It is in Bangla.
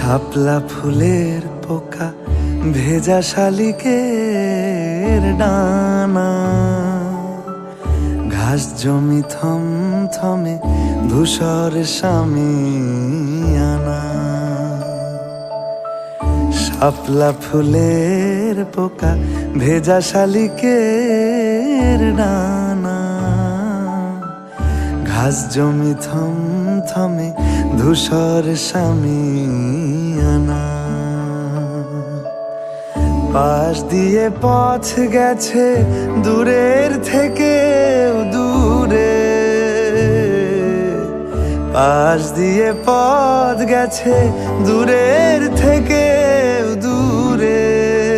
শাপলা ফুলের পোকা ভেজা শালিকের ডানা, ঘাস জমি থমথমে ধূসর শামিয়ানা। শাপলা ফুলের পোকা ভেজা শালিকের ডানা, ঘাস জমি থমথমে ধূসর শামিয়ানা। পাশ দিয়ে পথ গেছে দূরের থেকে দূরে, পাশ দিয়ে পথ গেছে দূরের থেকে